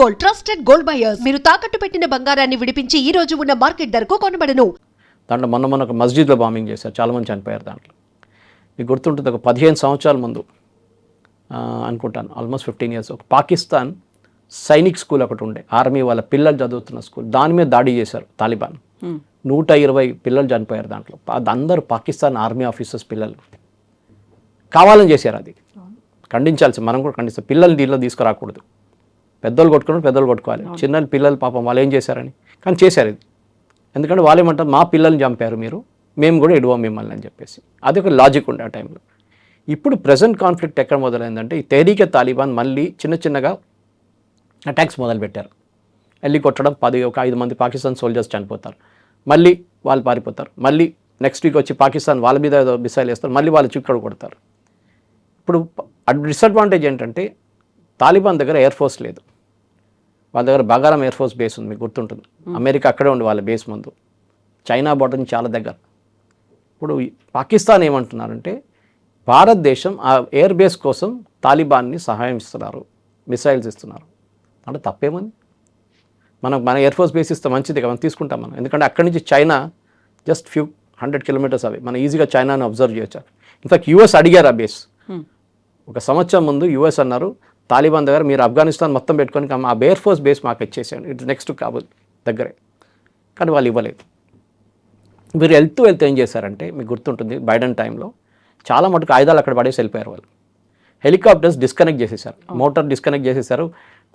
Gold, trusted gold buyers. మీరు తాకట్టు పెట్టిన బంగారాన్ని విడిపించి ఈ రోజు ఉన్న మార్కెట్ ధరకు కొనబడను. దాంట్లో మొన్న ఒక మస్జిద్లో బాంబింగ్ చేశారు, చాలామంది చనిపోయారు దాంట్లో. మీకు గుర్తుంటుంది, ఒక 15 సంవత్సరాల ముందు అనుకుంటాను, ఆల్మోస్ట్ 15 years, ఒక పాకిస్తాన్ సైనిక్ స్కూల్ ఒకటి ఉండే, ఆర్మీ వాళ్ళ పిల్లలు చదువుతున్న స్కూల్, దాని మీద దాడి చేశారు తాలిబాన్. 120 పిల్లలు చనిపోయారు దాంట్లో. అందరూ పాకిస్తాన్ ఆర్మీ ఆఫీసర్స్ పిల్లలు, కావాలని చేశారు. అది ఖండించాల్సి, మనం కూడా ఖండిస్తాం. పిల్లల్ని దీనిలో తీసుకురాకూడదు, పెద్దోళ్ళు కొట్టుకోవాలి. చిన్న పిల్లలు పాపం వాళ్ళు ఏం చేశారని, కానీ చేశారు ఇది. ఎందుకంటే వాళ్ళు ఏమంటారు, మా పిల్లల్ని చంపారు మీరు, మేము కూడా ఇడవం మిమ్మల్ని అని చెప్పేసి. అది ఒక లాజిక్ ఉండే ఆ టైంలో. ఇప్పుడు ప్రజెంట్ కాన్ఫ్లిక్ట్ ఎక్కడ మొదలైందంటే, ఈ తెహ్రీకే తాలిబాన్ మళ్ళీ చిన్నగా అటాక్స్ మొదలుపెట్టారు. వెళ్ళి కొట్టడం, ఒక 5 మంది పాకిస్తాన్ సోల్జర్స్ చనిపోతారు, మళ్ళీ వాళ్ళు పారిపోతారు, మళ్ళీ నెక్స్ట్ వీక్ వచ్చి పాకిస్తాన్ వాళ్ళ మీద ఏదో మిసైల్ వేస్తారు, మళ్ళీ వాళ్ళు చిక్కడ కొడతారు. ఇప్పుడు డిసడ్వాంటేజ్ ఏంటంటే, తాలిబాన్ దగ్గర ఎయిర్ ఫోర్స్ లేదు, వాళ్ళ దగ్గర బాగారం ఎయిర్ ఫోర్స్ బేస్ ఉంది, మీకు గుర్తుంటుంది. అమెరికా అక్కడే ఉంది వాళ్ళ బేస్ ముందు, చైనా బోర్డర్ నుంచి చాలా దగ్గర. ఇప్పుడు పాకిస్తాన్ ఏమంటున్నారంటే, భారతదేశం ఆ ఎయిర్ బేస్ కోసం తాలిబాన్ని సహాయం ఇస్తున్నారు, మిసైల్స్ ఇస్తున్నారు. అంటే తప్పేముంది, మన ఎయిర్ ఫోర్స్ బేస్ ఇస్తే మంచిది కదా, మనం తీసుకుంటాం మనం. ఎందుకంటే అక్కడి నుంచి చైనా జస్ట్ ఫ్యూ 100 kilometers అవి, మనం ఈజీగా చైనాను అబ్జర్వ్ చేయొచ్చు. ఇన్ఫాక్ట్ యూఎస్ అడిగారు ఆ బేస్. ఒక సంవత్సరం ముందు యూఎస్ అన్నారు, తాలిబాన్ దగ్గర మీరు ఆఫ్ఘనిస్తాన్ మొత్తం పెట్టుకొని ఆ ఎయిర్ ఫోర్స్ బేస్ మాకు ఇచ్చేసాను, ఇటు నెక్స్ట్ కాబుల్ దగ్గరే. కానీ వాళ్ళు ఇవ్వలేదు. మీరు వెళ్తూ ఏం చేశారంటే, మీకు గుర్తుంటుంది, బైడెన్ టైంలో చాలా మటుకు ఆయుధాలు అక్కడ పడేసి వెళ్ళిపోయారు వాళ్ళు. హెలికాప్టర్స్ డిస్కనెక్ట్ చేసేసారు, మోటార్ డిస్కనెక్ట్ చేసేసారు,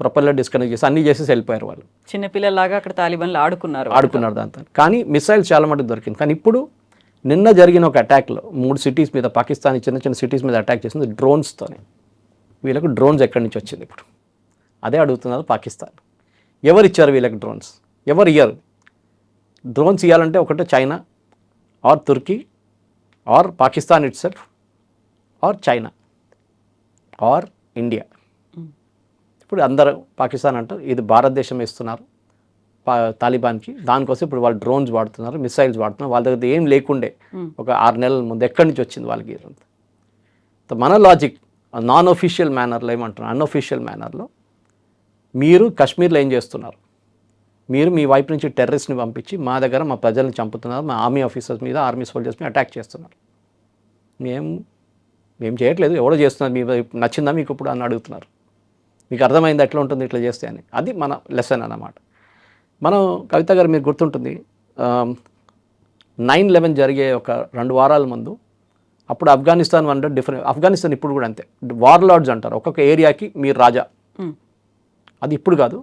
ప్రొపెల్లర్ డిస్కనెక్ట్ చేసి అన్నీ చేసేసి వెళ్ళిపోయారు వాళ్ళు. చిన్నపిల్లలాగా అక్కడ తాలిబాన్లు ఆడుకున్నారు దాంతో. కానీ మిసైల్స్ చాలా మటుకు దొరికింది. కానీ ఇప్పుడు నిన్న జరిగిన ఒక అటాక్లో 3 cities మీద, పాకిస్తాన్ చిన్న సిటీస్ మీద అటాక్ చేసింది డ్రోన్స్తోనే. వీళ్ళకు డ్రోన్స్ ఎక్కడి నుంచి వచ్చింది ఇప్పుడు అదే అడుగుతున్నారు పాకిస్తాన్. ఎవరు ఇచ్చారు వీళ్ళకి డ్రోన్స్? ఎవరు ఇయ్యరు. డ్రోన్స్ ఇవ్వాలంటే ఒకటే China or Turkey or Pakistan itself or China or India. ఇప్పుడు అందరూ పాకిస్తాన్ అంటారు, ఇది భారతదేశం ఇస్తున్నారు తాలిబాన్కి, దానికోసం ఇప్పుడు వాళ్ళు డ్రోన్స్ వాడుతున్నారు, మిసైల్స్ వాడుతున్నారు. వాళ్ళ దగ్గర ఏం లేకుండే ఒక 6 నెలల ముందు ఎక్కడి నుంచి వచ్చింది వాళ్ళకి ఇదంతా. మన లాజిక్ నాన్ ఒఫిషియల్ మేనర్లో ఏమంటున్నారు, అన్అఫిషియల్ మేనర్లో మీరు కాశ్మీర్లో ఏం చేస్తున్నారు, మీరు మీ వైపు నుంచి టెర్రరిస్ట్ని పంపించి మా దగ్గర మా ప్రజల్ని చంపుతున్నారు, మా ఆర్మీ ఆఫీసర్స్ మీద, ఆర్మీ సోల్జర్స్ మీద అటాక్ చేస్తున్నారు. మేము చేయట్లేదు, ఎవడో చేస్తున్నారు, మీ నచ్చిందా మీకు ఇప్పుడు అని అడుగుతున్నారు. మీకు అర్థమైంది ఎట్లా ఉంటుంది ఇట్లా చేస్తే అని. అది మన లెసన్ అన్నమాట. మనం కవిత గారు మీకు గుర్తుంటుంది, 9/11 జరిగే ఒక 2 వారాల ముందు, అప్పుడు ఆఫ్ఘనిస్తాన్ ఆఫ్ఘనిస్తాన్ ఇప్పుడు కూడా అంతే, వార్ లార్డ్స్ అంటారు, ఒక్కొక్క ఏరియాకి మీరు రాజా. అది ఇప్పుడు కాదు,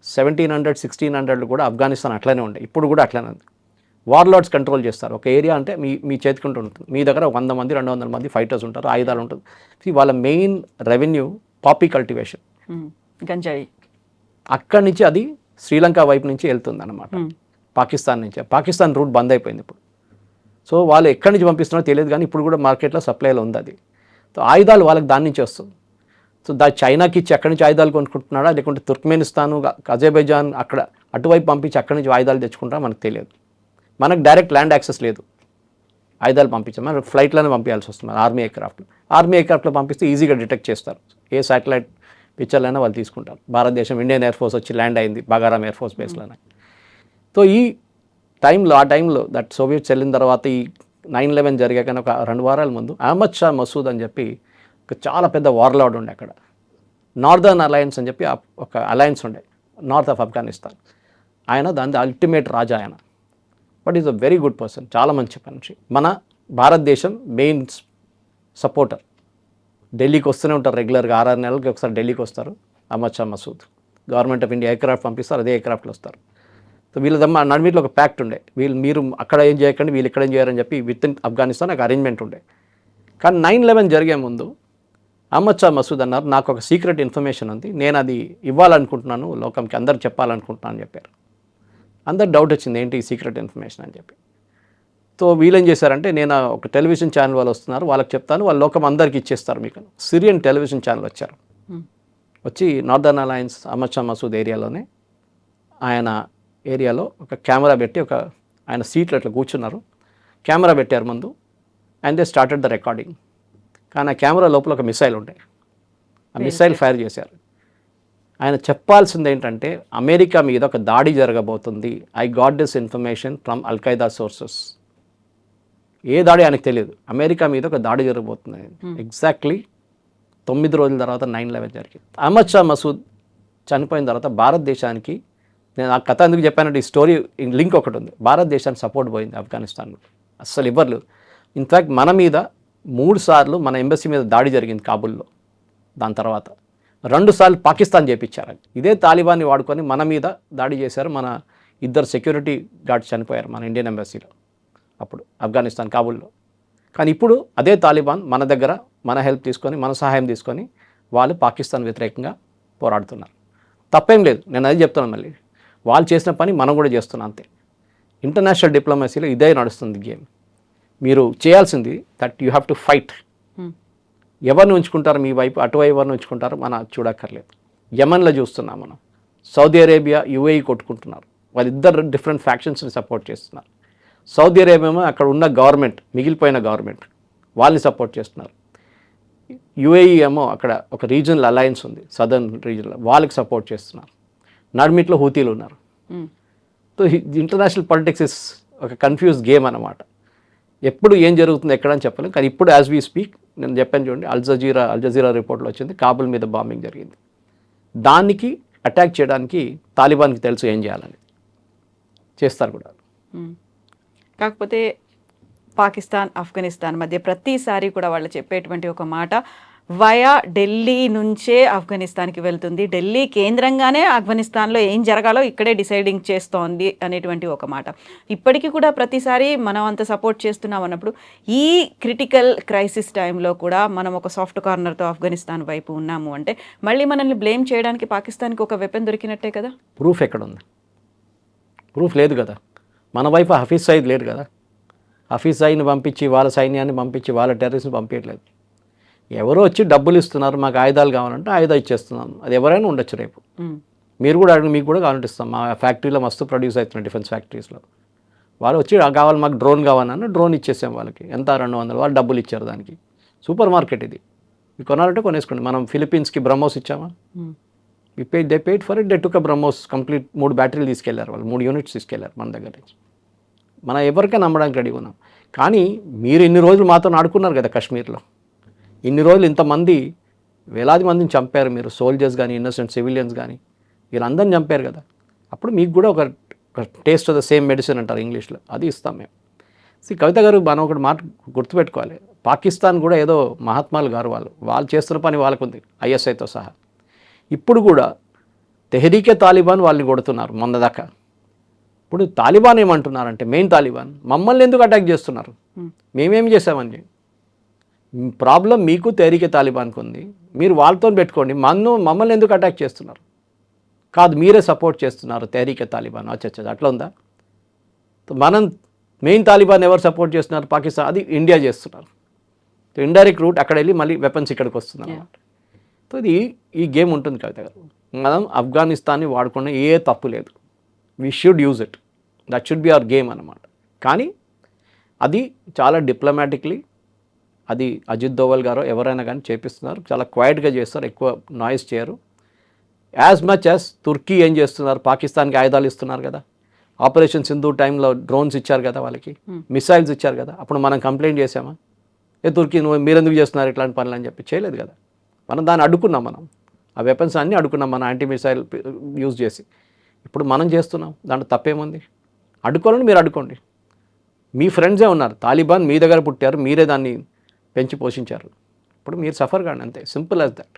1700, 1600 కూడా ఆఫ్ఘనిస్తాన్ అట్లనే ఉండే, ఇప్పుడు కూడా అట్లనే ఉంది. వార్ లార్డ్స్ కంట్రోల్ చేస్తారు ఒక ఏరియా, అంటే మీ చేతికుంటూ ఉంటుంది. మీ దగ్గర 100 మంది 200 మంది ఫైటర్స్ ఉంటారు, ఆయుధాలు ఉంటుంది. వాళ్ళ మెయిన్ రెవెన్యూ పాపీ కల్టివేషన్, గంజాయి. అక్కడి నుంచి అది శ్రీలంక వైపు నుంచి వెళ్తుంది అన్నమాట, పాకిస్తాన్ నుంచి. పాకిస్తాన్ రూట్ బంద్ అయిపోయింది ఇప్పుడు. సో వాళ్ళు ఎక్కడి నుంచి పంపిస్తున్నారో తెలియదు, కానీ ఇప్పుడు కూడా మార్కెట్లో సప్లైలో ఉంది అది. సో ఆయుధాలు వాళ్ళకి దాని నుంచి వస్తుంది. సో చైనాకి ఇచ్చి అక్కడి నుంచి ఆయుధాలు కొనుక్కుంటున్నాడా, లేకుంటే తుర్క్మెనిస్తాను, అజర్బైజాన్ అక్కడ అటువైపు పంపించి అక్కడి నుంచి ఆయుధాలు తెచ్చుకుంటారా మనకు తెలియదు. మనకు డైరెక్ట్ ల్యాండ్ యాక్సెస్ లేదు, ఆయుధాలు పంపించాం, మనం ఫ్లైట్లోనే పంపించాల్సి వస్తుంది. ఆర్మీ ఎయిర్క్రాఫ్ట్లో పంపిస్తే ఈజీగా డిటెక్ట్ చేస్తారు, ఏ శాటిలైట్ పిక్చర్లైనా వాళ్ళు తీసుకుంటారు. భారతదేశం ఇండియన్ ఎయిర్ ఫోర్స్ వచ్చి ల్యాండ్ అయింది బాగారాం ఎయిర్ ఫోర్స్ బేస్లోనే. సో ఈ ఆ టైంలో దట్ సోవియట్స్ వెళ్ళిన తర్వాత, ఈ 9/11 జరిగాక ఒక 2 వారాల ముందు అహ్మద్ షా మసూద్ అని చెప్పి ఒక చాలా పెద్ద వార్లార్డ్ ఉండే అక్కడ. నార్దర్న్ అలయన్స్ అని చెప్పి ఒక అలయన్స్ ఉండే నార్త్ ఆఫ్ ఆఫ్ఘనిస్తాన్. ఆయన దాని అల్టిమేట్ రాజా ఆయన. But is a very good person, చాలా మంచి మనిషి. మన భారతదేశం మెయిన్ సపోర్టర్. ఢిల్లీకి వస్తూనే ఉంటారు రెగ్యులర్గా, 6 నెలలకి ఒకసారి ఢిల్లీకి వస్తారు Ahmad Shah Masood. Government of India aircraft పంపిస్తారు, అదే ఎయిర్క్రాఫ్ట్లో వస్తారు. సో వీళ్ళదమ్మ నడిమిట్లో ఒక ప్యాక్ట్ ఉండే, మీరు అక్కడ ఏం చేయకండి, వీళ్ళు ఇక్కడ ఏం చేయారని చెప్పి విత్ ఇన్ ఆఫ్ఘనిస్తాన్ ఒక అరేంజ్మెంట్ ఉండే. కానీ 9/11 జరిగే ముందు అహ్మద్ షా మసూద్ అన్నారు, నాకు ఒక సీక్రెట్ ఇన్ఫర్మేషన్ ఉంది, నేను అది ఇవ్వాలనుకుంటున్నాను లోకంకి, అందరు చెప్పాలనుకుంటున్నాను అని చెప్పారు. అందరు డౌట్ వచ్చింది, ఏంటి ఈ సీక్రెట్ ఇన్ఫర్మేషన్ అని చెప్పి. సో వీళ్ళేం చేశారంటే, నేను ఒక టెలివిజన్ ఛానల్ వాళ్ళు వస్తున్నారు, వాళ్ళకి చెప్తాను, వాళ్ళ లోకం అందరికి ఇచ్చేస్తారు మీకు. సిరియన్ టెలివిజన్ ఛానల్ వచ్చారు, వచ్చి నార్దర్న్ అలయన్స్ అహ్మద్ షా మసూద్ ఏరియాలోనే, ఆయన ఏరియాలో ఒక కెమెరా పెట్టి, ఆయన సీట్లో ఇట్లా కూర్చున్నారు, కెమెరా పెట్టారు ముందు, and they started the recording. కానీ ఆ కెమెరా లోపల ఒక మిసైల్ ఉండే, ఆ మిసైల్ ఫైర్ చేశారు. ఆయన చెప్పాల్సింది ఏంటంటే అమెరికా మీద ఒక దాడి జరగబోతుంది. I got this information from Al Qaeda sources. ఏ దాడి ఆయనకు తెలియదు. అమెరికా మీద ఒక దాడి జరగబోతుంది. ఎగ్జాక్ట్లీ 9 రోజుల తర్వాత 9/11 జరిగింది. అహ్మద్ షా మసూద్ చనిపోయిన తర్వాత భారతదేశానికి, నేను ఆ కథ ఎందుకు చెప్పానంటే ఈ స్టోరీ లింక్ ఒకటి ఉంది. భారతదేశానికి సపోర్ట్ పోయింది ఆఫ్ఘనిస్తాన్లో, అస్సలు ఇవ్వరు. ఇన్ఫ్యాక్ట్ మన మీద 3 సార్లు మన ఎంబసీ మీద దాడి జరిగింది కాబూల్లో. దాని తర్వాత 2 సార్లు పాకిస్తాన్ చేపించారు. ఇదే తాలిబాన్ని వాడుకొని మన మీద దాడి చేశారు. మన 2 సెక్యూరిటీ గార్డ్స్ చనిపోయారు మన ఇండియన్ ఎంబసీలో అప్పుడు ఆఫ్ఘనిస్తాన్ కాబూల్లో. కానీ ఇప్పుడు అదే తాలిబాన్ మన దగ్గర మన హెల్ప్ తీసుకొని, మన సహాయం తీసుకొని వాళ్ళు పాకిస్తాన్ వ్యతిరేకంగా పోరాడుతున్నారు. తప్పేం లేదు, నేను అది చెప్తున్నాను. మళ్ళీ వాళ్ళు చేసిన పని మనం కూడా చేస్తున్నాం అంతే. ఇంటర్నేషనల్ డిప్లొమసీలో ఇదే నడుస్తుంది గేమ్. మీరు చేయాల్సింది that you have to fight. ఎవరిని ఉంచుకుంటారు మీ వైపు, అటువైపు ఎవరిని ఉంచుకుంటారు మన చూడక్కర్లేదు. యమన్లో చూస్తున్నాం మనం, సౌదీ అరేబియా యుఏఈ కొట్టుకుంటున్నారు. వాళ్ళిద్దరు డిఫరెంట్ ఫ్యాక్షన్స్ని సపోర్ట్ చేస్తున్నారు. సౌదీ అరేబియా ఏమో అక్కడ ఉన్న గవర్నమెంట్, మిగిలిపోయిన గవర్నమెంట్, వాళ్ళని సపోర్ట్ చేస్తున్నారు. యుఏఈ ఏమో అక్కడ ఒక రీజనల్ అలయన్స్ ఉంది, సదర్న్ రీజన్లో, వాళ్ళకి సపోర్ట్ చేస్తున్నారు. నడిమిట్లో హూతీలు ఉన్నారు. సో ఇంటర్నేషనల్ పాలిటిక్స్ ఇస్ ఒక కన్ఫ్యూజ్ గేమ్ అన్నమాట. ఎప్పుడు ఏం జరుగుతుంది ఎక్కడని చెప్పలేం. కానీ ఇప్పుడు యాజ్ వీ స్పీక్, నేను చెప్పాను చూడండి, అల్ జజీరా రిపోర్ట్లో వచ్చింది కాబుల్ మీద బాంబింగ్ జరిగింది. దానికి అటాక్ చేయడానికి తాలిబాన్కి తెలుసు ఏం చేయాలని, చేస్తారు కూడా. కాకపోతే పాకిస్తాన్ ఆఫ్ఘనిస్తాన్ మధ్య ప్రతిసారి కూడా వాళ్ళు చెప్పేటువంటి ఒక మాట, వయా ఢిల్లీ నుంచే ఆఫ్ఘనిస్తాన్కి వెళ్తుంది, ఢిల్లీ కేంద్రంగానే ఆఫ్ఘనిస్తాన్లో ఏం జరగాలో ఇక్కడే డిసైడింగ్ చేస్తోంది అనేటువంటి ఒక మాట. ఇప్పటికీ కూడా ప్రతిసారి మనం అంత సపోర్ట్ చేస్తున్నాం అన్నప్పుడు ఈ క్రిటికల్ క్రైసిస్ టైంలో కూడా మనం ఒక సాఫ్ట్ కార్నర్తో ఆఫ్ఘనిస్తాన్ వైపు ఉన్నాము అంటే మళ్ళీ మనల్ని బ్లేమ్ చేయడానికి పాకిస్తాన్కి ఒక వెపన్ దొరికినట్టే కదా. ప్రూఫ్ ఎక్కడ ఉంది? ప్రూఫ్ లేదు కదా. మన వైపు హఫీజ్ సయీద్ లేడు కదా. హఫీజ్ సయీద్ని పంపించి, వాళ్ళ సైన్యాన్ని పంపించి, వాళ్ళ టెర్రరిస్ట్ని పంపించట్లేదు. ఎవరో వచ్చి డబ్బులు ఇస్తున్నారు, మాకు ఆయుధాలు కావాలంటే ఆయుధాలు ఇచ్చేస్తున్నాం. అది ఎవరైనా ఉండొచ్చు. రేపు మీరు కూడా అడిగి, మీకు కూడా కావాలంటే ఇస్తాం. మా ఫ్యాక్టరీలో మస్తు ప్రొడ్యూస్ అవుతున్నాయి, డిఫెన్స్ ఫ్యాక్టరీస్లో. వాళ్ళు వచ్చి కావాలి, మాకు డ్రోన్ కావాలన్నా డ్రోన్ ఇచ్చేసాం వాళ్ళకి. ఎంత 200, వాళ్ళు డబ్బులు ఇచ్చారు దానికి. సూపర్ మార్కెట్ ఇది. ఇది కొనాలంటే కొనేసుకోండి. మనం ఫిలిప్పీన్స్కి బ్రహ్మోస్ ఇచ్చామా? They paid for it. They took BrahMos complete 3 బ్యాటరీలు తీసుకెళ్లారు వాళ్ళు, 3 యూనిట్స్ తీసుకెళ్లారు మన దగ్గర నుంచి. మనం ఎవరికైనా నమ్మడానికి రెడీ ఉన్నాం. కానీ మీరు ఇన్ని రోజులు మాతో ఆడుకున్నారు కదా కాశ్మీర్లో. ఇన్ని రోజులు ఇంతమంది వేలాది మందిని చంపారు మీరు, సోల్జర్స్ కానీ, ఇన్నోసెంట్ సివిలియన్స్ కానీ, వీళ్ళందరిని చంపారు కదా. అప్పుడు మీకు కూడా ఒక taste of the same medicine అంటారు ఇంగ్లీష్లో, అది ఇస్తాం మేము. కవిత గారు, మనం ఒకటి మాట గుర్తుపెట్టుకోవాలి. పాకిస్తాన్ కూడా ఏదో మహాత్మాలు గారు, వాళ్ళు చేస్తున్న పని వాళ్ళకు ఉంది, ఐఎస్ఐతో సహా. ఇప్పుడు కూడా తెహరీకే తాలిబాన్ వాళ్ళని కొడుతున్నారు మొన్న దాకా. ఇప్పుడు తాలిబాన్ ఏమంటున్నారంటే, మెయిన్ తాలిబాన్ మమ్మల్ని ఎందుకు అటాక్ చేస్తున్నారు, మేమేం చేసామని. ప్రాబ్లం మీకు తెహరీకే తాలిబాన్కి ఉంది, మీరు వాళ్ళతో పెట్టుకోండి. మమ్మల్ని ఎందుకు అటాక్ చేస్తున్నారు? కాదు, మీరే సపోర్ట్ చేస్తున్నారు తెహరీకే తాలిబాన్. అచ్చా, అట్లా ఉందా? మనం మెయిన్ తాలిబాన్ ఎవరు సపోర్ట్ చేస్తున్నారు? పాకిస్తాన్, అది ఇండియా చేస్తున్నారు. ఇండైరెక్ట్ రూట్ అక్కడ వెళ్ళి మళ్ళీ వెపన్స్ ఇక్కడికి వస్తున్నారు అన్నమాట. సో ఇది ఈ గేమ్ ఉంటుంది కవిత గారు. మనం ఆఫ్ఘనిస్తాన్ని వాడుకున్న ఏ తప్పు లేదు. We should use it, that should be our game అన్నమాట. కానీ అది చాలా డిప్లొమాటిక్లీ, అది అజిత్ దోవల్ గారు ఎవరైనా కానీ చేపిస్తున్నారు. చాలా క్వైట్గా చేస్తారు, ఎక్కువ నాయిస్ చేయరు. యాజ్ మచ్ యాజ్ తుర్కీ ఏం చేస్తున్నారు, పాకిస్తాన్కి ఆయుధాలు ఇస్తున్నారు కదా. ఆపరేషన్ సింధు టైంలో డ్రోన్స్ ఇచ్చారు కదా వాళ్ళకి, మిసైల్స్ ఇచ్చారు కదా. అప్పుడు మనం కంప్లైంట్ చేసామా, తుర్కీ మీరెందుకు చేస్తున్నారు ఇట్లాంటి పనులు అని చెప్పి? చేయలేదు కదా. మనం దాన్ని అడ్డుకున్నాం. మనం ఆ వెపన్స్ అన్నీ అడ్డుకున్నాం, మన యాంటీ మిసైల్ యూజ్ చేసి. ఇప్పుడు మనం చేస్తున్నాం, దాంట్లో తప్పేముంది? అడ్డుకోవాలని మీరు అడ్డుకోండి. మీ ఫ్రెండ్సే ఉన్నారు, తాలిబాన్ మీ దగ్గర పుట్టారు, మీరే దాన్ని పెంచి పోషించారు. ఇప్పుడు మీరు సఫర్ కాండి, అంతే, సింపుల్ యాజ్ దట్.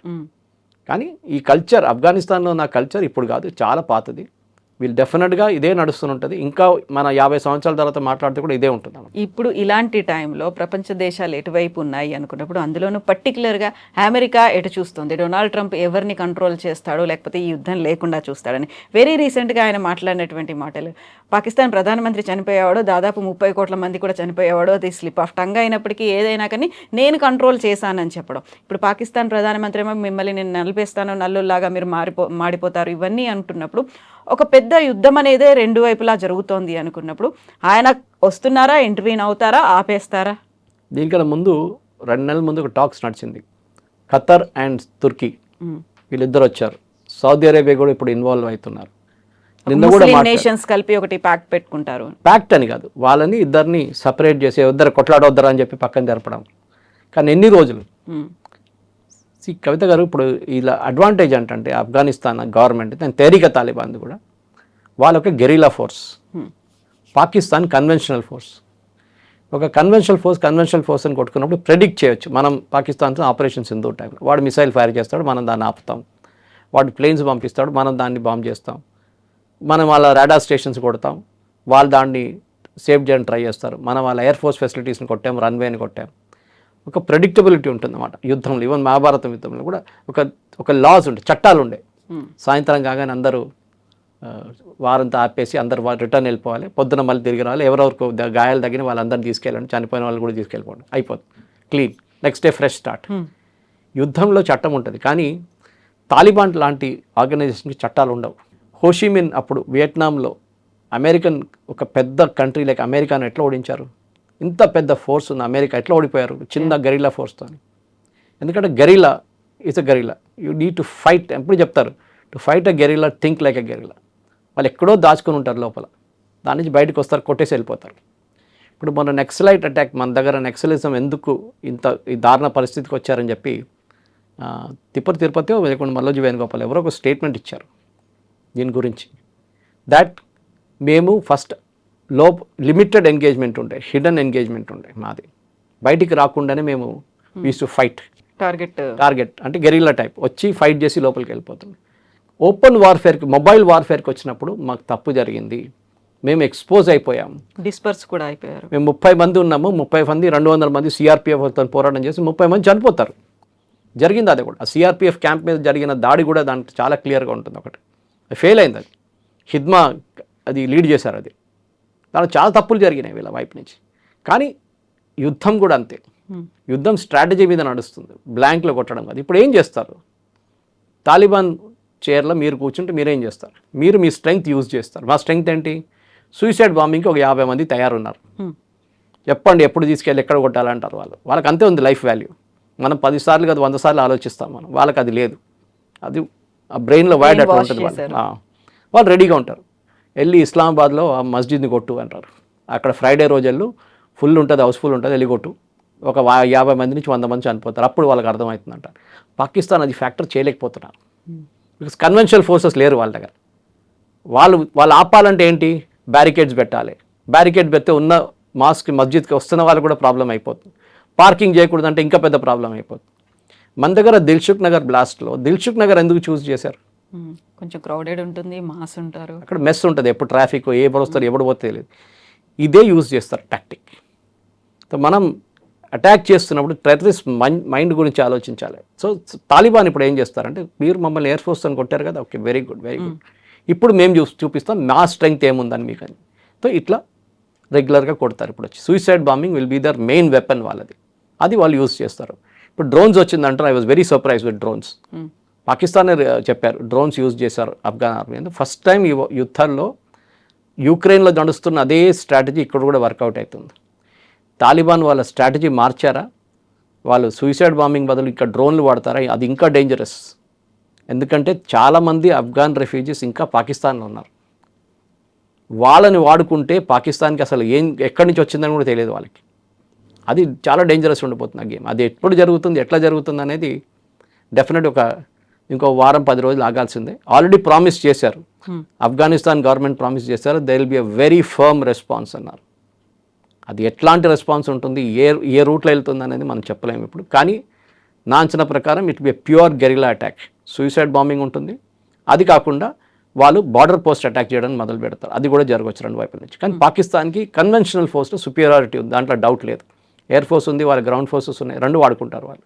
కానీ ఈ కల్చర్, ఆఫ్ఘనిస్తాన్లో ఉన్న కల్చర్ ఇప్పుడు కాదు, చాలా పాతది. వీళ్ళు డెఫినెట్గా ఇదే నడుస్తుంటుంది. ఇంకా మన 50 సంవత్సరాల తర్వాత మాట్లాడితే కూడా ఇదే ఉంటుంది. ఇప్పుడు ఇలాంటి టైంలో ప్రపంచ దేశాలు ఎటువైపు ఉన్నాయి అనుకున్నప్పుడు, అందులోనూ పర్టికులర్గా అమెరికా ఎటు చూస్తుంది, డొనాల్డ్ ట్రంప్ ఎవరిని కంట్రోల్ చేస్తాడో లేకపోతే ఈ యుద్ధం లేకుండా చూస్తాడని వెరీ రీసెంట్గా ఆయన మాట్లాడినటువంటి మాటలు, పాకిస్తాన్ ప్రధానమంత్రి చనిపోయేవాడు, దాదాపు 30 కోట్ల మంది కూడా చనిపోయేవాడు, అది స్లిప్ ఆఫ్ టంగ్ అయినప్పటికీ ఏదైనా కానీ నేను కంట్రోల్ చేశానని చెప్పడం. ఇప్పుడు పాకిస్తాన్ ప్రధానమంత్రి ఏమో మిమ్మల్ని నేను నలిపేస్తాను, నల్లుల్లాగా మీరు మాడిపోతారు, ఇవన్నీ అంటున్నప్పుడు ఒక పెద్ద యుద్ధం అనేదే 2 వైపులా జరుగుతోంది అనుకున్నప్పుడు ఆయన వస్తున్నారా, ఇంటర్వ్యూన్ అవుతారా, ఆపేస్తారా? దీనికన్నా ముందు 2 నెలల ముందు ఒక టాక్స్ నడిచింది. ఖతర్ అండ్ తుర్కీ వీళ్ళిద్దరు వచ్చారు. సౌదీ అరేబియా కూడా ఇప్పుడు ఇన్వాల్వ్ అవుతున్నారు. నిన్న కూడా నేషన్స్ కలిపి ఒకటి ప్యాక్ట్ పెట్టుకుంటారు. ప్యాక్ట్ అని కాదు, వాళ్ళని ఇద్దరిని సపరేట్ చేసి ఇద్దరు కొట్లాడొద్దరా అని చెప్పి పక్కన జరపడం. కానీ ఎన్ని రోజులు కవిత గారు ఇప్పుడు ఇలా అడ్వాంటేజ్ అంటే ఆఫ్ఘనిస్తాన్ గవర్నమెంట్ దాని తేరిక తాలిబాన్ కూడా వాళ్ళొక guerrilla force, Pakistan conventional force. ఒక కన్వెన్షనల్ ఫోర్స్ అని కొట్టుకున్నప్పుడు ప్రెడిక్ట్ చేయొచ్చు. మనం పాకిస్తాన్తో ఆపరేషన్ సింధు టైంలో వాడు మిసైల్ ఫైర్ చేస్తాడు, మనం దాన్ని ఆపుతాం. వాడు ప్లేన్స్ పంపిస్తాడు, మనం దాన్ని బాంబ్ చేస్తాం. మనం వాళ్ళ రాడార్ స్టేషన్స్ కొడతాం, వాళ్ళు దాన్ని సేవ్ చేయడానికి ట్రై చేస్తారు. మనం వాళ్ళ ఎయిర్ ఫోర్స్ ఫెసిలిటీస్ని కొట్టాం, రన్వేని కొట్టాం. ఒక ప్రెడిక్టబిలిటీ ఉంటుంది అన్నమాట యుద్ధంలో. ఈవెన్ మహాభారతం యుద్ధంలో కూడా ఒక లాస్ ఉండే, చట్టాలు ఉండే. సాయంత్రం కాగానే అందరూ వారంతా ఆపేసి అందరు రిటర్న్ వెళ్ళిపోవాలి, పొద్దున మళ్ళీ తిరిగి రావాలి. ఎవరెవరికి గాయాలు తగిన వాళ్ళందరినీ తీసుకెళ్ళండి, చనిపోయిన వాళ్ళు కూడా తీసుకెళ్ళిపోండి, అయిపోతుంది, clean, next day fresh start. యుద్ధంలో చట్టం ఉంటుంది, కానీ తాలిబాన్ లాంటి ఆర్గనైజేషన్కి చట్టాలు ఉండవు. హోషిమిన్ అప్పుడు వియట్నాంలో అమెరికన్ ఒక పెద్ద కంట్రీ లైక్ అమెరికాను ఎట్లా ఓడించారు? ఇంత పెద్ద ఫోర్స్ ఉన్న అమెరికా ఎట్లా ఓడిపోయారు? చిన్న గెరిలా ఫోర్స్తో. ఎందుకంటే guerrilla is a guerrilla, you need to fight. ఎప్పుడు చెప్తారు, to fight a guerrilla think like a guerrilla. వాళ్ళు ఎక్కడో దాచుకొని ఉంటారు లోపల, దాని నుంచి బయటకు వస్తారు, కొట్టేసి వెళ్ళిపోతారు. ఇప్పుడు మన నెక్సలైట్ అటాక్, మన దగ్గర నెక్సలిజం ఎందుకు ఇంత ఈ దారుణ పరిస్థితికి వచ్చారని చెప్పి తిరుపతి లేకుండా మల్లోజీ వేణుగోపాల్ ఎవరో ఒక స్టేట్మెంట్ ఇచ్చారు దీని గురించి. దాట్ మేము ఫస్ట్ లిమిటెడ్ ఎంగేజ్మెంట్ ఉండే, హిడెన్ ఎంగేజ్మెంట్ ఉండే మాది, బయటికి రాకుండానే మేము యూస్ టు ఫైట్. టార్గెట్ అంటే గెరిల్లా టైప్ వచ్చి ఫైట్ చేసి లోపలికి వెళ్ళిపోతుంది. ఓపెన్ వార్ఫేర్కి, మొబైల్ వార్ఫేర్కి వచ్చినప్పుడు మాకు తప్పు జరిగింది, మేము ఎక్స్పోజ్ అయిపోయాము, డిస్పర్స్ కూడా అయిపోయారు. మేము 30 మంది ఉన్నాము, 30 మంది 200 మంది సిఆర్పిఎఫ్తో పోరాటం చేసి 30 మంది చనిపోతారు. జరిగింది అది కూడా. ఆ సిఆర్పిఎఫ్ క్యాంప్ మీద జరిగిన దాడి కూడా దానికి చాలా క్లియర్గా ఉంటుంది. ఒకటి ఫెయిల్ అయింది, అది హిద్మా అది లీడ్ చేశారు, అది దాంట్లో చాలా తప్పులు జరిగినాయి వీళ్ళ వైపు నుంచి. కానీ యుద్ధం కూడా అంతే, యుద్ధం స్ట్రాటజీ మీద నడుస్తుంది, బ్లాంక్లో కొట్టడం కాదు. ఇప్పుడు ఏం చేస్తారు? తాలిబాన్ చైర్లో మీరు కూర్చుంటే మీరేం చేస్తారు? మీరు మీ స్ట్రెంగ్త్ యూజ్ చేస్తారు. మా స్ట్రెంగ్త్ ఏంటి? సూసైడ్ బాంబింగ్కి ఒక 50 మంది తయారున్నారు. చెప్పండి ఎప్పుడు తీసుకెళ్ళి ఎక్కడ కొట్టాలంటారు వాళ్ళు. వాళ్ళకి అంతే ఉంది లైఫ్ వాల్యూ. మనం 10 సార్లు కాదు 100 సార్లు ఆలోచిస్తాం మనం, వాళ్ళకి అది లేదు. అది ఆ బ్రెయిన్లో వైడ్ అట్లా ఉంటుంది. వాళ్ళు రెడీగా ఉంటారు. వెళ్ళి ఇస్లామాబాద్లో ఆ మస్జిద్ని కొట్టు అంటారు. అక్కడ ఫ్రైడే రోజు వెళ్ళు, ఫుల్ ఉంటుంది, హౌస్ఫుల్ ఉంటుంది, వెళ్ళి కొట్టు. ఒక 50 మంది నుంచి 100 మంది చనిపోతారు. అప్పుడు వాళ్ళకి అర్థమవుతుందంట. పాకిస్తాన్ అది ఫ్యాక్టర్ చేయలేకపోతున్నారు, బికాస్ కన్వెన్షనల్ ఫోర్సెస్ లేరు వాళ్ళ దగ్గర. వాళ్ళు ఆపాలంటే ఏంటి? బ్యారికేడ్స్ పెట్టాలి. బ్యారికేడ్ పెడితే ఉన్న మస్జిద్కి వస్తున్న వాళ్ళు కూడా ప్రాబ్లం అయిపోతుంది. పార్కింగ్ చేయకూడదంటే ఇంకా పెద్ద ప్రాబ్లం అయిపోతుంది. మన దగ్గర దిల్సుఖ్ నగర్ బ్లాస్ట్లో, దిల్సుఖ్ నగర్ ఎందుకు చూస్ చేశారు? కొంచెం క్రౌడెడ్ ఉంటుంది, మాస్ ఉంటారు, అక్కడ మెస్ ఉంటుంది, ఎప్పుడు ట్రాఫిక్, ఎవరు వస్తారు ఎవడు పోతే తెలియదు. ఇదే యూజ్ చేస్తారు టాక్టిక్. మనం అటాక్ చేస్తున్నప్పుడు టెర్రరిస్ట్ మైండ్ గురించి ఆలోచించాలి. సో తాలిబాన్ ఇప్పుడు ఏం చేస్తారంటే, మీరు మమ్మల్ని ఎయిర్ ఫోర్స్ అని కొట్టారు కదా, okay very good very good, ఇప్పుడు మేము చూపిస్తాం మా స్ట్రెంగ్త్ ఏముందని మీకు అని. సో ఇట్లా రెగ్యులర్గా కొడతారు. ఇప్పుడు వచ్చి suicide bombing will be their main weapon వాళ్ళది, అది వాళ్ళు యూజ్ చేస్తారు. ఇప్పుడు డ్రోన్స్ వచ్చిందంటారు, I was very surprise with drones. పాకిస్తానే చెప్పారు డ్రోన్స్ యూజ్ చేశారు ఆఫ్ఘన్ ఆర్మీ. ఫస్ట్ టైం ఈ యుద్ధంలో యుక్రెయిన్లో నడుస్తున్న అదే స్ట్రాటజీ ఇక్కడ కూడా వర్కౌట్ అవుతుంది. తాలిబాన్ వాళ్ళ స్ట్రాటజీ మార్చారా? వాళ్ళు సూసైడ్ బాంబింగ్ బదులు ఇక్కడ డ్రోన్లు వాడతారా? అది ఇంకా డేంజరస్. ఎందుకంటే చాలామంది ఆఫ్ఘన్ రెఫ్యూజీస్ ఇంకా పాకిస్తాన్లో ఉన్నారు. వాళ్ళని వాడుకుంటే పాకిస్తాన్కి అసలు ఎక్కడి నుంచి వచ్చిందని కూడా తెలియదు వాళ్ళకి. అది చాలా డేంజరస్ ఉండిపోతుంది ఆ గేమ్. అది ఎప్పుడు జరుగుతుంది, ఎట్లా జరుగుతుంది అనేది డెఫినెట్ ఇంకో వారం 10 రోజులు ఆగాల్సిందే. ఆల్రెడీ ప్రామిస్ చేశారు, ఆఫ్ఘనిస్తాన్ గవర్నమెంట్ ప్రామిస్ చేశారు, they will be a very firm response అన్నారు. అది ఎట్లాంటి రెస్పాన్స్ ఉంటుంది, ఏ రూట్లో వెళ్తుంది అనేది మనం చెప్పలేము ఇప్పుడు. కానీ నా అంచనా ప్రకారం it be a pure guerrilla attack. Suicide bombing ఉంటుంది, అది కాకుండా వాళ్ళు బార్డర్ పోస్ట్ అటాక్ చేయడానికి మొదలు పెడతారు. అది కూడా జరగవచ్చు రెండు వైపుల నుంచి. కానీ పాకిస్తాన్కి కన్వెన్షనల్ ఫోర్స్లో సుపీరియారిటీ ఉంది, దాంట్లో డౌట్ లేదు. ఎయిర్ ఫోర్స్ ఉంది, వాళ్ళ గ్రౌండ్ ఫోర్సెస్ ఉన్నాయి, రెండు వాడుకుంటారు వాళ్ళు.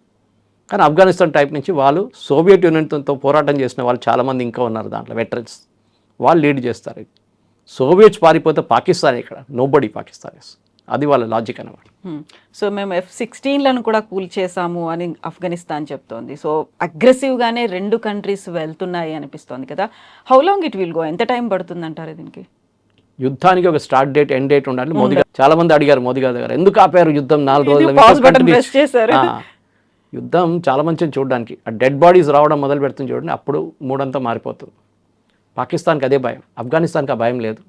కానీ ఆఫ్ఘనిస్తాన్ టైప్ నుంచి వాళ్ళు సోవియట్ యూనియన్తో పోరాటం చేసిన వాళ్ళు చాలామంది ఇంకా ఉన్నారు దాంట్లో, వెటరన్స్, వాళ్ళు లీడ్ చేస్తారు. సోవియట్స్ పారిపోతే పాకిస్తాన్ ఇక్కడ నోబడీ పాకిస్తాన్, అది వాళ్ళ లాజిక్ అనమాట. సో మేము F-16లను కూడా కూల్ చేసాము అని ఆఫ్ఘనిస్తాన్ చెప్తోంది. సో అగ్రెసివ్గానే రెండు కంట్రీస్ వెళ్తున్నాయి అనిపిస్తోంది కదా. How long it will go, ఎంత టైం పడుతుంది అంటారు దీనికి? యుద్ధానికి ఒక స్టార్ట్ డేట్, ఎండ్ డేట్ ఉండాలి. మోదీ గారు చాలా మంది అడిగారు, మోదీ గారి దగ్గర ఎందుకు ఆపారు యుద్ధం 4 రోజులు? యుద్ధం చాలా మంచిది చూడడానికి. ఆ డెడ్ బాడీస్ రావడం మొదలు పెడుతుంది చూడండి, అప్పుడు మూడంతా మారిపోతుంది. పాకిస్తాన్కి అదే భయం, ఆఫ్ఘనిస్తాన్కి ఆ భయం లేదు.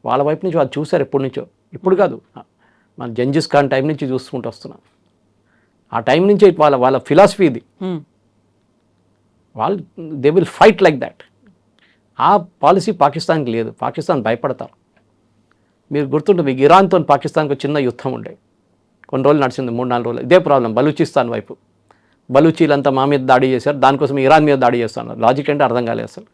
వాళ్ళ వైపు నుంచి వాళ్ళు చూశారు ఎప్పటి నుంచో, ఇప్పుడు కాదు, మన జంజిస్ ఖాన్ టైం నుంచి చూసుకుంటూ వస్తున్నాం. ఆ టైం నుంచి వాళ్ళ ఫిలాసఫీ ఇది. వాళ్ళు they will fight like that. ఆ పాలసీ పాకిస్తాన్కి లేదు. పాకిస్తాన్ భయపడతారు. మీరు గుర్తుంటుంది, మీకు ఇరాన్తో పాకిస్తాన్కి చిన్న యుద్ధం ఉండే, కొన్ని రోజులు నడిచింది, 3-4 రోజులు. ఇదే ప్రాబ్లం బలూచిస్తాన్ వైపు. బలూచీలంతా మా మీద దాడి చేశారు, దానికోసం ఇరాన్ మీద దాడి చేస్తున్నారు. లాజిక్ అంటే అర్థం కాలేదు అసలు.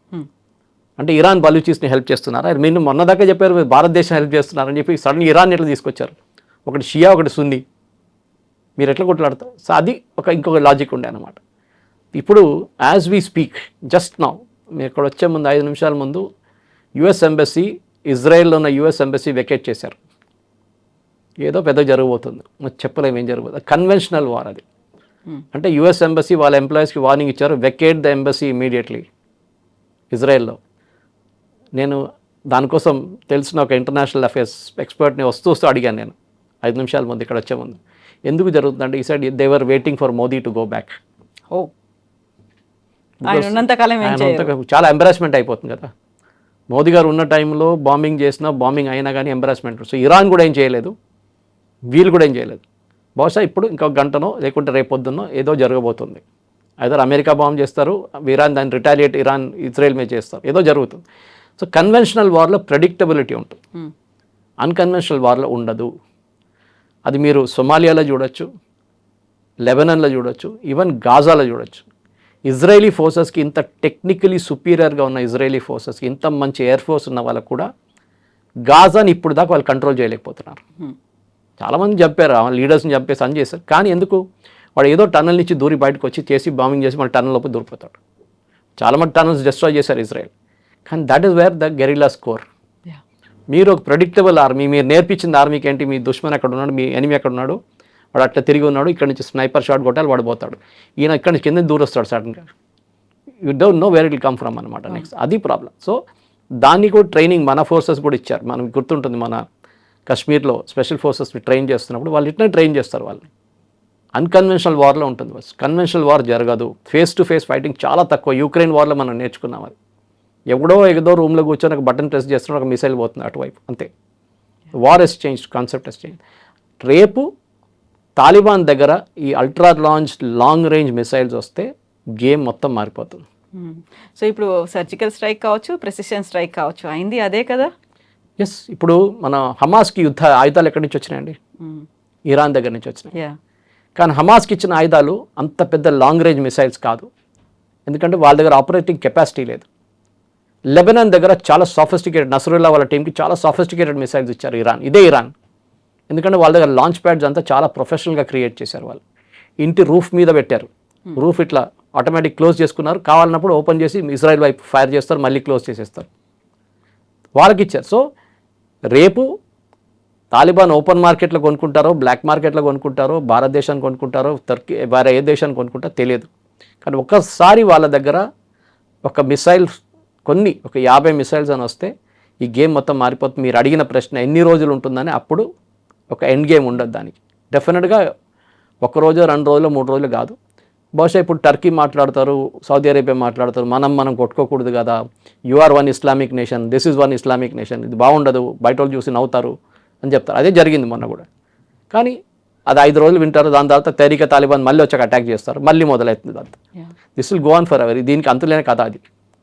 అంటే ఇరాన్ బలూచీస్ని హెల్ప్ చేస్తున్నారా? మీరు మొన్నదాకా చెప్పారు మీరు భారతదేశం హెల్ప్ చేస్తున్నారని చెప్పి సడన్ ఇరాన్ ఎట్లా తీసుకొచ్చారు? ఒకటి షియా, ఒకటి సున్నీ, మీరు ఎట్లా కొట్లాడతారు? సో అది ఇంకొక లాజిక్ ఉండే అనమాట. ఇప్పుడు as we speak just now, మీరు ఇక్కడ వచ్చే ముందు 5 నిమిషాల ముందు యుఎస్ ఎంబసీ, ఇజ్రాయెల్లో ఉన్న యుఎస్ ఎంబసీ వెకేట్ చేశారు. ఏదో పెద్ద జరగబోతుంది, మరి చెప్పలేము ఏం జరగబోతుంది. కన్వెన్షనల్ వార్ అది. అంటే యుఎస్ ఎంబసీ వాళ్ళ ఎంప్లాయీస్కి వార్నింగ్ ఇచ్చారు, వెకేట్ ద ఎంబసీ ఇమీడియట్లీ ఇజ్రాయెల్లో. నేను దానికోసం తెలిసిన ఒక ఇంటర్నేషనల్ అఫేర్స్ ఎక్స్పర్ట్ని వస్తూ అడిగాను నేను 5 నిమిషాల ముందు ఇక్కడ వచ్చే ముందు, ఎందుకు జరుగుతుందంటే ఈ side they were waiting for Modi to go back. చాలా ఎంబరాస్మెంట్ అయిపోతుంది కదా. మోదీ గారు ఉన్న టైంలో బాంబింగ్ చేసినా, బాంబింగ్ అయినా కానీ ఎంబరాస్మెంట్. సో ఇరాన్ కూడా ఏం చేయలేదు, వీళ్ళు కూడా ఏం చేయలేదు. బహుశా ఇప్పుడు ఇంకొక గంటనో లేకుంటే రేపొద్దునో ఏదో జరగబోతుంది. ఐదర్ అమెరికా బాంబ్ చేస్తారు, ఇరాన్ దాన్ని రిటాలియేట్, ఇరాన్ ఇజ్రాయెల్ మీద చేస్తారు, ఏదో జరుగుతుంది. సో కన్వెన్షనల్ వార్లో ప్రెడిక్టబిలిటీ ఉంటుంది, అన్కన్వెన్షనల్ వార్లో ఉండదు. అది మీరు సొమాలియాలో చూడొచ్చు, లెబనాన్లో చూడొచ్చు, ఈవెన్ గాజాలో చూడొచ్చు. ఇజ్రాయలీ ఫోర్సెస్కి ఇంత టెక్నికలీ సుపీరియర్గా ఉన్న ఇజ్రాయలీ ఫోర్సెస్కి, ఇంత మంచి ఎయిర్ ఫోర్స్ ఉన్న వాళ్ళకు కూడా గాజాని ఇప్పుడు దాకా వాళ్ళు కంట్రోల్ చేయలేకపోతున్నారు. చాలామంది చంపారు, లీడర్స్ని చంపేసి అని చేశారు. కానీ ఎందుకు? వాడు ఏదో టన్నల్ నుంచి దూరి బయటకు వచ్చి చేసి బాంబింగ్ చేసి మళ్ళీ టన్నల్ లోపు దూరిపోతాడు. చాలామంది టన్నల్స్ డిస్ట్రాయ్ చేశారు ఇజ్రాయెల్. కానీ that is where the guerrilla score. మీరు ఒక ప్రెడిక్టబుల్ ఆర్మీ, మీరు నేర్పించిన ఆర్మీకి ఏంటి, మీ దుష్మన్ ఎక్కడ ఉన్నాడు, మీ ఎనిమి ఎక్కడ ఉన్నాడు, వాడు అట్లా తిరిగి ఉన్నాడు, ఇక్కడ నుంచి స్నైపర్ షాట్ కొట్టాలి, వాడు పోతాడు. ఈయన ఇక్కడ నుంచి కింద దూరం వస్తాడు సడన్గా. You don't know where it will come from అనమాట. నెక్స్ట్ అది ప్రాబ్లం. సో దాన్ని కూడా ట్రైనింగ్ మన ఫోర్సెస్ కూడా ఇచ్చారు. మనకు గుర్తుంటుంది, మన కశ్మీర్లో స్పెషల్ ఫోర్సెస్ని ట్రైన్ చేస్తున్నప్పుడు వాళ్ళు ఇట్లా ట్రైన్ చేస్తారు వాళ్ళని. అన్కన్వెన్షనల్ వార్లో ఉంటుంది. కన్వెన్షనల్ వార్ జరగదు, ఫేస్ టు ఫేస్ ఫైటింగ్ చాలా తక్కువ. యూక్రెయిన్ వార్లో మనం నేర్చుకున్నాం అది. ఎప్పుడో ఏదో రూమ్లో కూర్చొని ఒక బటన్ ప్రెస్ చేస్తున్నాడు, ఒక మిసైల్ పోతుంది అటువైపు, అంతే. War is change, concept is change. రేపు తాలిబాన్ దగ్గర ఈ అల్ట్రా లాంగ్ రేంజ్ మిసైల్స్ వస్తే గేమ్ మొత్తం మారిపోతుంది. సో ఇప్పుడు సర్జికల్ స్ట్రైక్ కావచ్చు, ప్రెసిషన్ స్ట్రైక్ కావచ్చు, అయింది అదే కదా. ఎస్, ఇప్పుడు మన హమాస్కి యుద్ధ ఆయుధాలు ఎక్కడి నుంచి వచ్చినాయండి? ఇరాన్ దగ్గర నుంచి వచ్చినాయి. కానీ హమాస్కి ఇచ్చిన ఆయుధాలు అంత పెద్ద లాంగ్ రేంజ్ మిసైల్స్ కాదు, ఎందుకంటే వాళ్ళ దగ్గర ఆపరేటింగ్ కెపాసిటీ లేదు. లెబనాన్ దగ్గర చాలా సాఫిస్టికేటెడ్, నసరుల్లా వాళ్ళ టీంకి చాలా సాఫిస్టికేటెడ్ మిసైల్స్ ఇచ్చారు ఇరాన్. ఎందుకంటే వాళ్ళ దగ్గర లాంచ్ ప్యాడ్స్ అంతా చాలా ప్రొఫెషనల్గా క్రియేట్ చేశారు. వాళ్ళు ఇంటి రూఫ్ మీద పెట్టారు, రూఫ్ ఇట్లా ఆటోమేటిక్ క్లోజ్ చేసుకున్నారు, కావాలన్నప్పుడు ఓపెన్ చేసి ఇజ్రాయెల్ వైపు ఫైర్ చేస్తారు, మళ్ళీ క్లోజ్ చేసేస్తారు, వాళ్ళకి ఇచ్చారు. సో రేపు తాలిబాన్ ఓపెన్ మార్కెట్లో కొనుక్కుంటారో, బ్లాక్ మార్కెట్లో కొనుక్కుంటారో, భారతదేశాన్ని కొనుక్కుంటారో, టర్కీ వేరే ఏ దేశాన్ని కొనుక్కుంటారో తెలియదు. కానీ ఒక్కసారి వాళ్ళ దగ్గర ఒక మిసైల్ ఒక 50 మిసైల్స్ అని వస్తే ఈ గేమ్ మొత్తం మారిపోతుంది. మీరు అడిగిన ప్రశ్న ఎన్ని రోజులు ఉంటుందని, అప్పుడు ఒక ఎండ్ గేమ్ ఉండదు దానికి. డెఫినెట్గా 1 రోజు 2 రోజులు 3 రోజులు కాదు. బహుశా ఇప్పుడు టర్కీ మాట్లాడతారు, సౌదీ అరేబియా మాట్లాడతారు, మనం కొట్టుకోకూడదు కదా, you are one Islamic nation, this is one Islamic nation, ఇది బాగుండదు, బయట వాళ్ళు చూసి నవ్వుతారు అని చెప్తారు. అదే జరిగింది మొన్న కూడా. కానీ అది 5 రోజులు వింటారు, దాని తర్వాత తహరీక్ తాలిబాన్ మళ్ళీ వచ్చాక అటాక్ చేస్తారు, మళ్ళీ మొదలవుతుంది అంతా. This will go on for ever. దీనికి అంతులేని కథ అది.